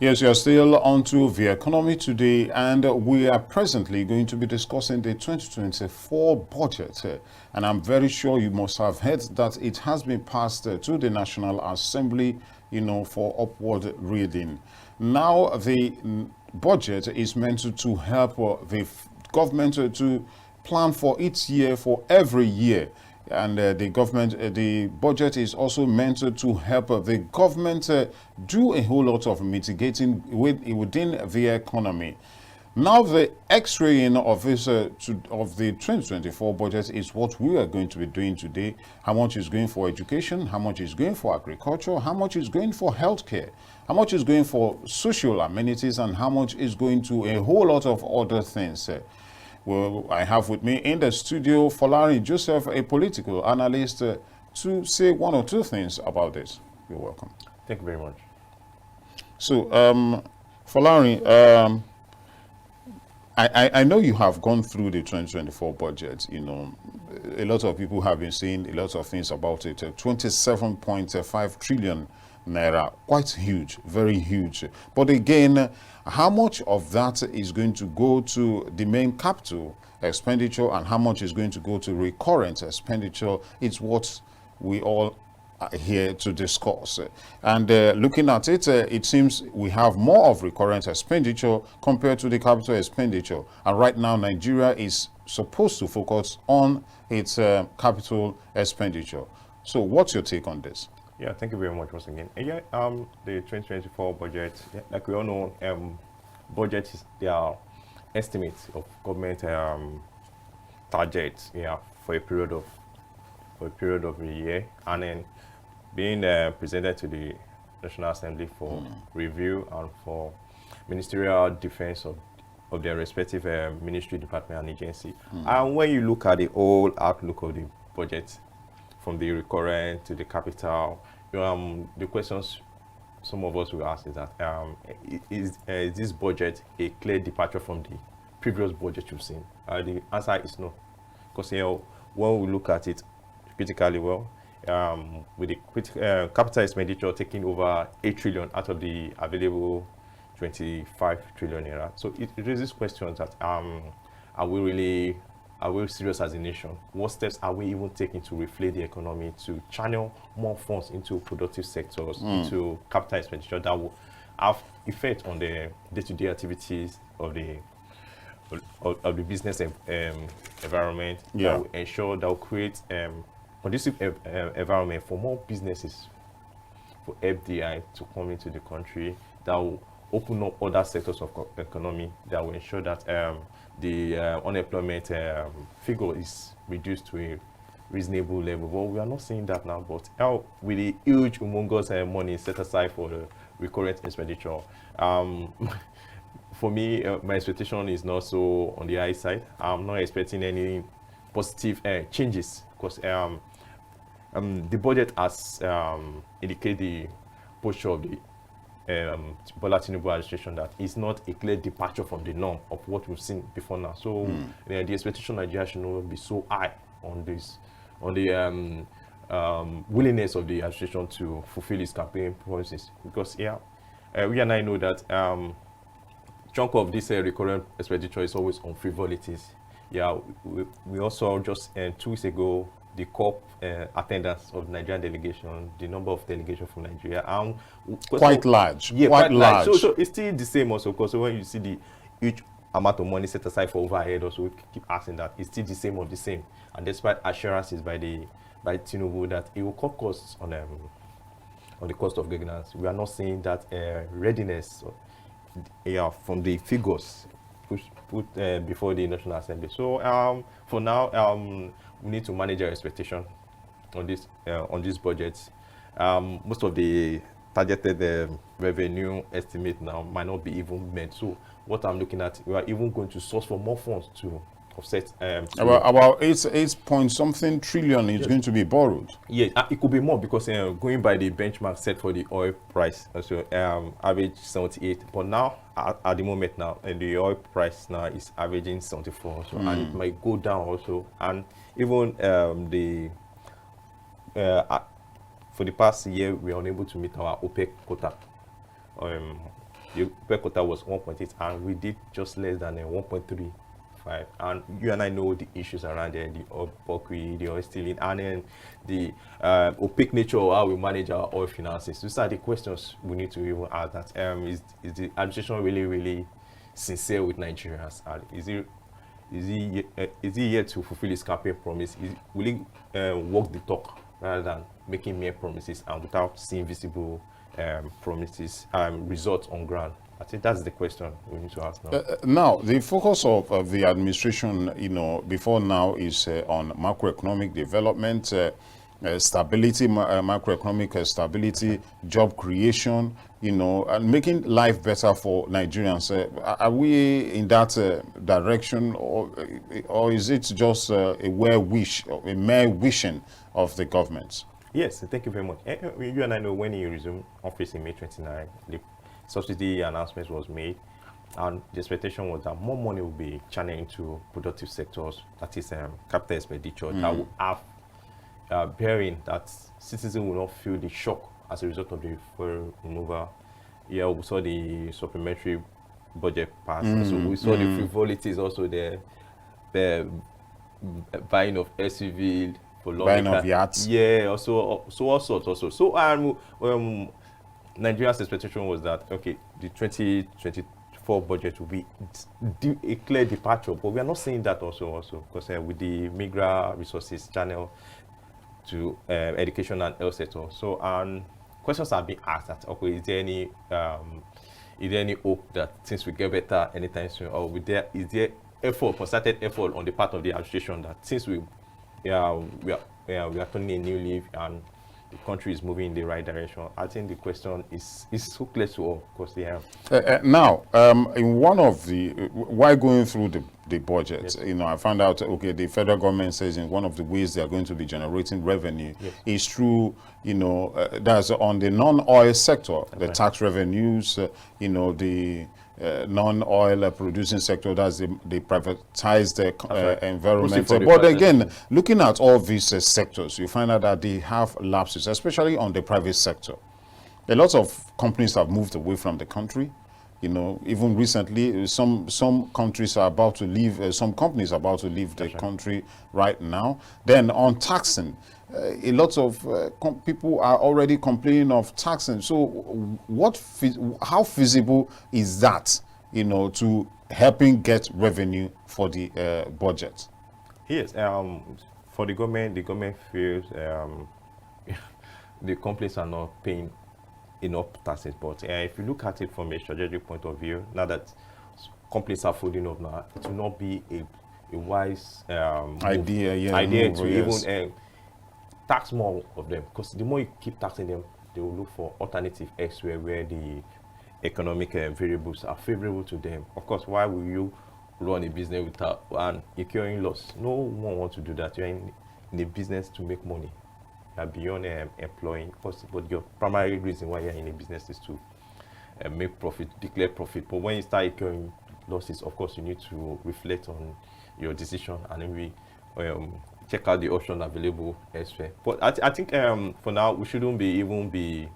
Yes, you're still onto the economy today, and we are presently going to be discussing the 2024 budget. And I'm very sure you must have heard that it has been passed to the National Assembly, for upward reading. Now, the budget is meant to help the government to plan for its year for every year. And the budget is also meant to help the government do a whole lot of mitigating within the economy. Now, the X-raying of of the 2024 budget is what we are going to be doing today. How much is going for education? How much is going for agriculture? How much is going for healthcare? How much is going for social amenities? And how much is going to a whole lot of other things? Well, I have with me in the studio Folarin Joseph, a political analyst, to say one or two things about this. You're welcome. Thank you very much. So, Folarin, I know you have gone through the 2024 budget. A lot of people have been saying a lot of things about it. 27.5 trillion naira, quite huge, very huge. But again, how much of that is going to go to the main capital expenditure and how much is going to go to recurrent expenditure? It's what we all are here to discuss. And looking at it, it seems we have more of recurrent expenditure compared to the capital expenditure. And right now, Nigeria is supposed to focus on its capital expenditure. So what's your take on this? Yeah, thank you very much once again. And the 2024 budget, like we all know, budget is their estimates of government targets, for a period of a year, and then being presented to the National Assembly for review and for ministerial defense of their respective ministry, department, and agency. And when you look at the whole outlook of the budget, from the recurrent to the capital, the questions some of us will ask is that is this budget a clear departure from the previous budget you've seen? The answer is no, because when we look at it critically, with the capital expenditure taking over 8 trillion out of the available 25 trillion naira, so it raises questions that are we serious as a nation? What steps are we even taking to reflate the economy, to channel more funds into productive sectors, into capital expenditure that will have effect on the day-to-day activities of the business environment, that will ensure, that will create conducive environment for more businesses, for FDI to come into the country, that will open up other sectors of economy, that will ensure that the unemployment figure is reduced to a reasonable level. Well, we are not seeing that now, but with the huge, humongous money set aside for the recurrent expenditure, for me, my expectation is not so on the high side. I'm not expecting any positive changes, because the budget has indicated the posture of the Bola Tinubu administration that is not a clear departure from the norm of what we've seen before now. So the expectation of Nigeria should not be so high on this, on the willingness of the administration to fulfill its campaign promises, because we and I know that chunk of this recurrent expenditure is always on frivolities. We also just 2 weeks ago, the COP attendance of the Nigerian delegation, the number of delegations from Nigeria, quite large. Yeah, quite large. So it's still the same also, because when you see the huge amount of money set aside for overhead, also we keep asking that it's still the same of the same. And despite assurances by Tinubu that it will cut costs on the cost of governance, we are not seeing that readiness from the figures put before the National Assembly. So for now, we need to manage our expectation on this budget. Most of the targeted revenue estimate now might not be even met. So what I'm looking at, we are even going to source for more funds to offset. About 8 trillion is going to be borrowed. Yeah, it could be more, because going by the benchmark set for the oil price, also average 78. But now, at the moment now, and the oil price now is averaging 74. So and it might go down also. And even for the past year, we are unable to meet our OPEC quota. the per quota was 1.8, and we did just less than 1.35. And you and I know the issues around there, the oil bulkery, the oil stealing, and then the opaque nature of how we manage our oil finances. These are the questions we need to even ask. That is the administration really sincere with Nigerians? And is he yet to fulfill his campaign promise? Will he walk the talk rather than making mere promises and without seeing visible promises results on ground? I think that's the question we need to ask now. Now, the focus of the administration, before now is on macroeconomic development, stability, macroeconomic stability, job creation, and making life better for Nigerians. Are we in that direction, or is it just a mere wishing of the government? Yes, thank you very much. You and I know when he resumed office in May 29, the subsidy announcement was made, and the expectation was that more money will be channeled into productive sectors, that is capital expenditure, that will have bearing that citizens will not feel the shock as a result of the fuel removal. Yeah, we saw the supplementary budget pass, so we saw the frivolities also there, the buying of SUV, for buying of yachts. Yeah, also all sorts also. So Nigeria's expectation was that, okay, the 2024 budget will be a clear departure, but we are not seeing that also because with the migrant resources channel to education and health sector. So questions are being asked that, okay, is there any hope that things will get better anytime soon, or is there concerted effort on the part of the administration that since we are turning a new leaf and the country is moving in the right direction? I think the question is so clear to all, because they have. Now, in one of while going through the budget, Yes. I found out, okay, the federal government says in one of the ways they are going to be generating revenue Yes. is through, that's on the non-oil sector, the right. tax revenues, the non-oil producing sector, that's the privatized environment. But again, looking at all these sectors, you find out that they have lapses, especially on the private sector. A lot of companies have moved away from the country. Even recently, some countries are about to leave, some companies are about to leave the country right now. Then on taxing, a lot of people are already complaining of taxing. So how feasible is that, to helping get revenue for the budget? Yes, for the government feels the companies are not paying enough taxes. But if you look at it from a strategic point of view, now that companies are folding up now, it will not be a wise idea to even tax more of them, because the more you keep taxing them, they will look for alternative elsewhere where the economic variables are favorable to them. Of course, why will you run a business without and incurring loss? No one wants to do that. You're in a business to make money. You're beyond employing, but your primary reason why you're in a business is to make profit, declare profit. But when you start incurring losses, of course, you need to reflect on your decision and then check out the option available elsewhere. But I think for now we shouldn't even be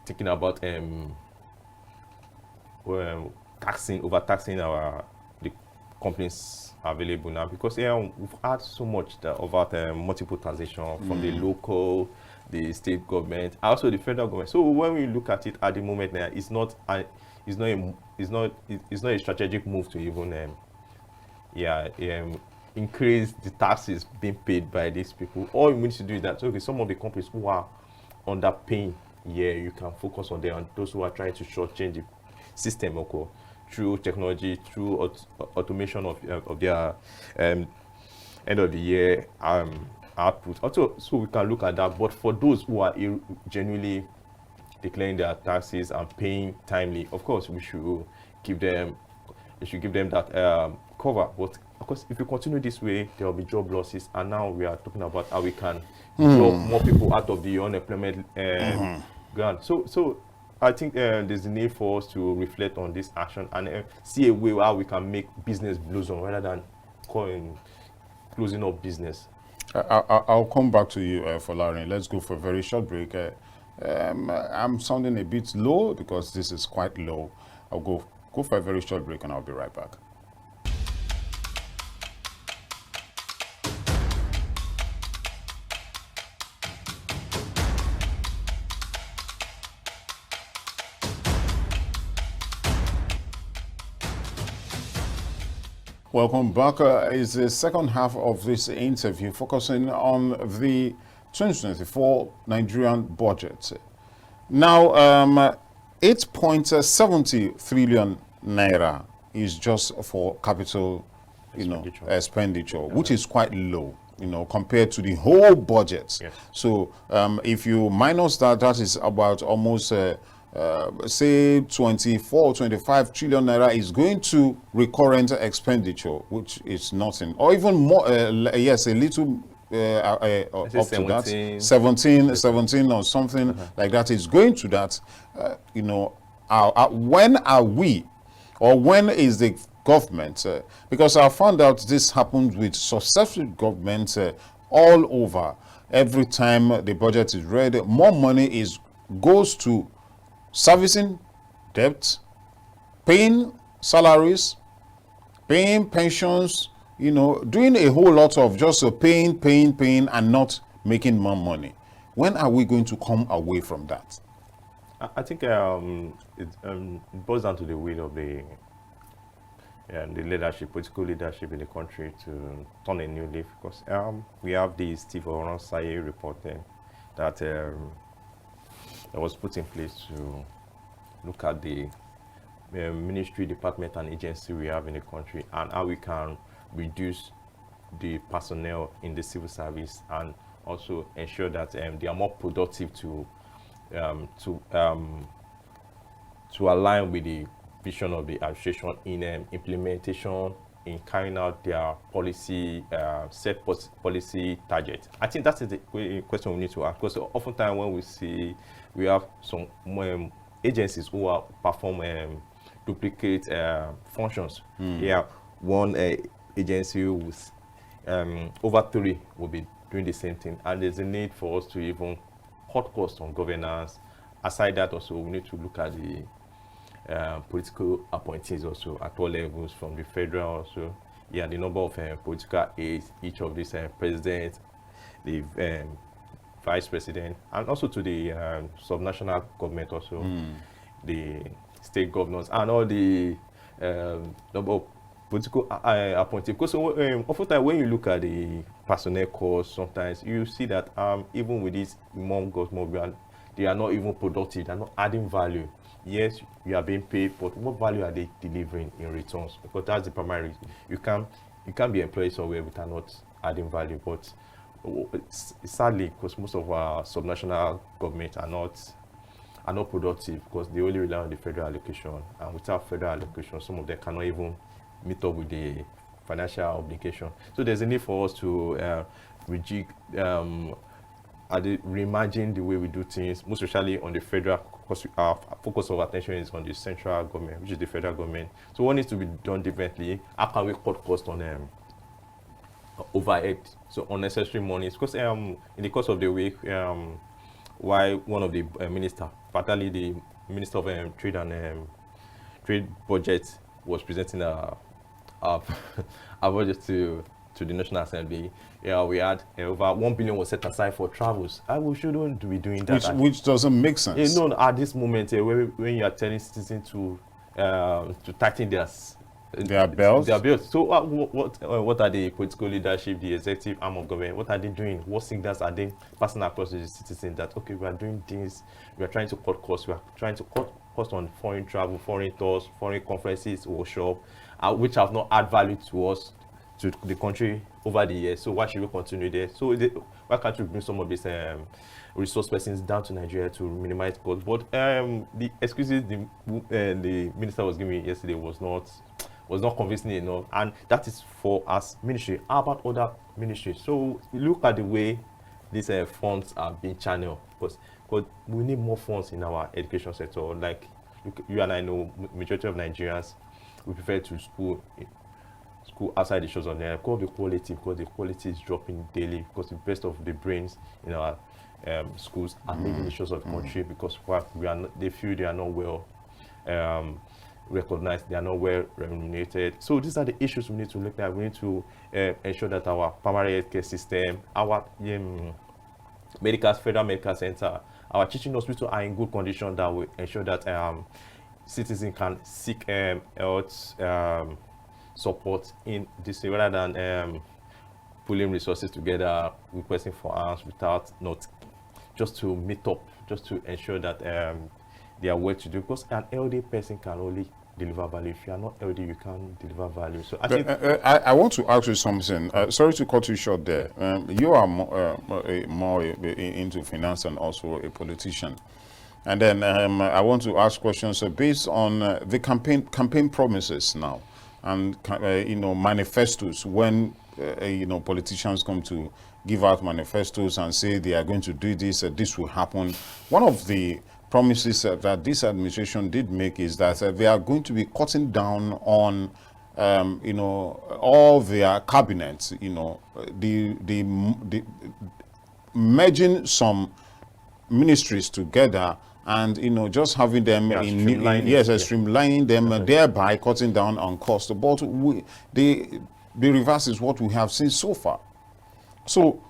thinking about overtaxing the companies available now, because we've had so much about multiple taxation from the local, the state government, also the federal government. So when we look at it at the moment now, it's not a strategic move to even increase the taxes being paid by these people. All we need to do is that, okay, some of the companies who are underpaying, you can focus on them, and those who are trying to shortchange the system, okay, through technology, through automation of their end of the year output. Also, so we can look at that. But for those who are genuinely declaring their taxes and paying timely, of course, we should give them that cover. But of course, if we continue this way, there will be job losses. And now we are talking about how we can draw more people out of the unemployment ground. So I think there's a need for us to reflect on this action and see a way how we can make business blossom rather than closing up business. I'll come back to you, Folarin. Let's go for a very short break. I'm sounding a bit low because this is quite low. I'll go for a very short break and I'll be right back. Welcome back. Is the second half of this interview focusing on the 2024 Nigerian budget. Now, 8.70 trillion naira is just for capital, expenditure, which is quite low, compared to the whole budget. Yes. So, if you minus that, that is about almost say 24 25 trillion naira is going to recurrent expenditure, which is nothing, or even more, yes, a little up to 17. that 17 or something like that is going to that. When are we, or when is the government, because I found out this happens with successful governments all over. Every time the budget is read, more money goes to servicing debt, paying salaries, paying pensions, doing a whole lot of just paying, and not making more money. When are we going to come away from that? I think it boils down to the will of the leadership, political leadership in the country to turn a new leaf. Because we have the Steve Oronsaye reporting that that was put in place to look at the ministry, department, and agency we have in the country, and how we can reduce the personnel in the civil service, and also ensure that they are more productive to align with the vision of the administration in implementation, in carrying out their policy, set policy target. I think that is the question we need to ask, because oftentimes when we have some agencies who perform duplicate functions. Yeah, one agency with over 3 will be doing the same thing, and there's a need for us to even cut costs on governance. Aside that, also we need to look at the political appointees also at all levels, from the federal also. Yeah, the number of political aides, each of these presidents, the vice president, and also to the subnational government also, the state governors, and all the number of political appointees. Because oftentimes when you look at the personnel costs, sometimes you see that even with this they are not even productive, they are not adding value. Yes, you are being paid, but what value are they delivering in returns? Because that's the primary reason. You can't be employed somewhere without not adding value. But sadly, because most of our subnational governments are not productive, because they only rely on the federal allocation, and without federal allocation, some of them cannot even meet up with the financial obligation. So there's a need for us to rejig, reimagine the way we do things, most especially on the federal, because our focus of attention is on the central government, which is the federal government. So what needs to be done differently? How can we cut costs on overhead, so unnecessary monies? Because in the course of the week, why one of the minister, particularly the Minister of Trade and Trade Budget, was presenting a budget to the National Assembly, we had over 1 billion was set aside for travels. We shouldn't be doing that. Which doesn't make sense. No, at this moment, when you are telling citizens to tighten their belts. So what are the political leadership, the executive arm of government, what are they doing? What signals are they passing across to the citizens that, okay, we are doing things, we are trying to cut costs, we are trying to cut costs on foreign travel, foreign tours, foreign conferences, workshops, which have not added value to us, to the country over the years. So why should we continue there? So why can't we bring some of these resource persons down to Nigeria to minimize costs? But the excuses the minister was giving yesterday was not convincing enough, and that is for us ministry. How about other ministries? So we look at the way these funds are being channeled, because we need more funds in our education sector. Like you and I know, majority of Nigerians, we prefer to school outside the shores of Nigeria because the quality is dropping daily, because the best of the brains in our schools are leaving the shores of the country because they feel they are not well recognized, they are not well remunerated. So these are the issues we need to look at. We need to ensure that our primary healthcare system, our federal medical center, our teaching hospital are in good condition, that will ensure that citizens can seek health support in this, rather than pulling resources together, requesting for arms without not, just to meet up, just to ensure that they are well to do. Because an elderly person can only deliver value. If you are not elderly, you can't deliver value. So I want to ask you something. Sorry to cut you short there. You are more into finance and also a politician. And then I want to ask questions based on the campaign promises now, and manifestos. When politicians come to give out manifestos and say they are going to do this, this will happen. One of the promises that this administration did make is that they are going to be cutting down on all their cabinets, the merging some ministries together, and just having them streamlining them, thereby cutting down on cost. But the reverse is what we have seen so far. So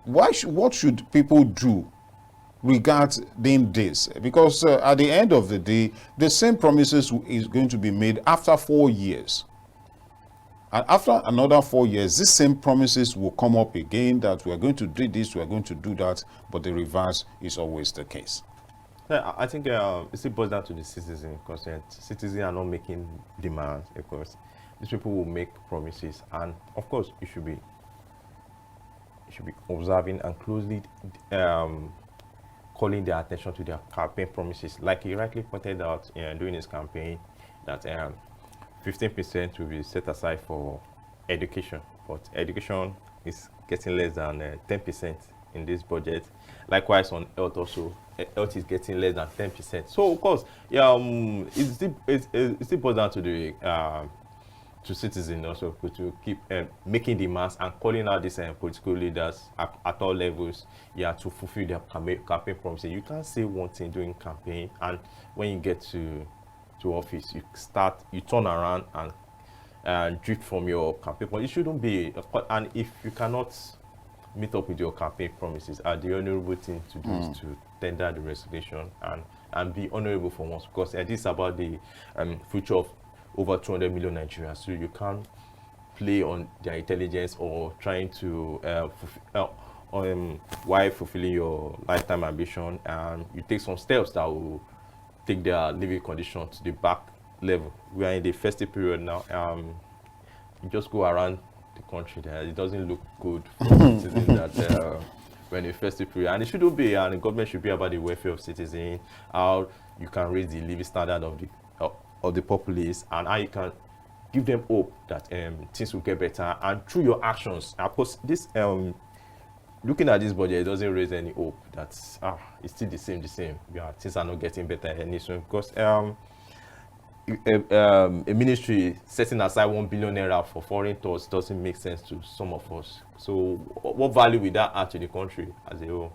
what should people do regarding this? Because at the end of the day, the same promises is going to be made after 4 years. And after another 4 years, these same promises will come up again, that we are going to do this, we are going to do that, but the reverse is always the case. Yeah, I think it still boils down to the citizen, because citizens are not making demands. Of course, these people will make promises, and of course, you should be observing and closely calling their attention to their campaign promises. Like he rightly pointed out during his campaign, that 15% will be set aside for education, but education is getting less than 10% in this budget. Likewise on health also, health is getting less than 10%. So of course, it still boils down to the to citizens also to keep making demands and calling out these political leaders at all levels, to fulfill their campaign promises. You can't say one thing during campaign, and when you get to office, you turn around and drift from your campaign. But it shouldn't be. And if you cannot meet up with your campaign promises, the honorable thing to do is to tender the resignation and be honorable for once, because this is about the future of over 200 million Nigerians. So you can't play on their intelligence or trying to while fulfilling your lifetime ambition, and you take some steps that will take their living condition to the back level. We are in the festive period now. You just go around the country there, it doesn't look good for citizens that we're in a festive period. And it shouldn't be, and the government should be about the welfare of citizens, how you can raise the living standard of the populace, and how you can give them hope that things will get better, and through your actions. Of course, this looking at this budget, it doesn't raise any hope that it's still the same. Things are not getting better any soon, because a ministry setting aside 1 billion naira for foreign tours doesn't make sense to some of us. So what value will that add to the country as a whole?